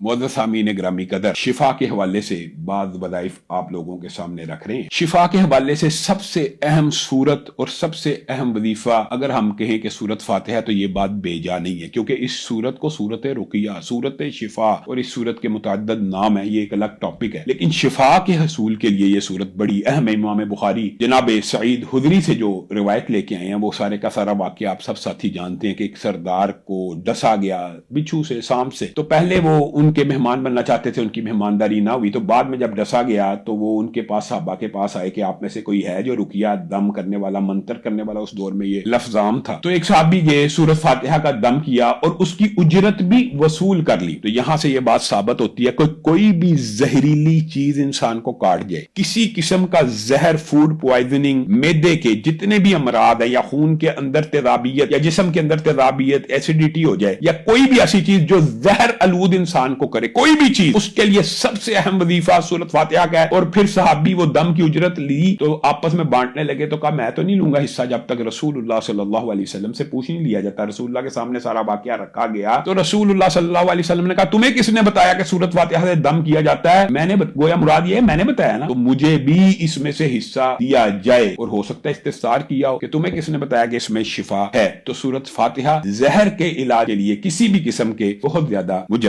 मुअज़्ज़ज़ सामीन ग्रामी कदर, शिफा के हवाले से बाज़ वज़ाइफ आप लोगों के सामने रख रहे हैं। शिफा के हवाले से सबसे अहम सूरत और सबसे अहम वजीफा अगर हम कहें कि सूरत फातिहा, तो ये बात बेजा नहीं है, क्योंकि इस सूरत को सूरत रुकिया, सूरत शिफा और इस सूरत के मुतअद्दिद नाम है, ये एक अलग टॉपिक है। लेकिन शिफा के हसूल के लिए ये सूरत बड़ी अहम है। इमाम बुखारी जनाब सईद हुदरी से जो रिवायत लेके आए हैं, वो सारे का सारा वाक़या आप सब साथी जानते हैं कि एक सरदार को डसा गया बिच्छू से, सांप से। तो पहले वो उनके मेहमान बनना चाहते थे, उनकी मेहमानदारी ना हुई, तो बाद में जब डसा गया तो वो उनके पास साहबा के पास आए कि आप में से कोई है जो रुकिया दम करने वाला, मंत्र करने वाला। उस दौर में ये लफ्ज़ आम था। तो एक साहबी ये सूरत फातिहा का दम किया और उसकी उजरत भी वसूल कर ली। तो यहां से ये बात साबित होती है कि कोई भी जहरीली चीज इंसान को काट जाए, किसी किस्म का जहर, फूड पॉइजनिंग, मैदे के जितने भी अमराद है, या खून के अंदर तेजाबियत या जिस्म के अंदर तेजाबियत, एसिडिटी हो जाए, या कोई भी ऐसी चीज जो जहर अलूद इंसान को करे, कोई भी चीज, उसके लिए सबसे अहम वजीफा सूरत फातिहा का है। और फिर सहाबी वो दम की उजरत ली तो आपस में बांटने लगे। तो कहा मैं तो नहीं लूंगा हिस्सा जब तक रसूलुल्लाह सल्लल्लाहु अलैहि वसल्लम से पूछ नहीं लिया जाता। रसूलुल्लाह के सामने सारा वाकया रखा गया तो रसूलुल्लाह सल्लल्लाहु अलैहि वसल्लम ने कहा तुम्हें किसने बताया कि सूरत फातिहा से दम किया जाता है? मैंने गोया मुराद ये मैंने बताया ना, तो मुझे भी इसमें से हिस्सा दिया जाए। और हो सकता है इस्तिफसार किया हो कि तुम्हें किसने बताया कि इसमें शिफा है। तो सूरत फातिहा जहर के इलाज के लिए किसी भी किस्म के बहुत ज्यादा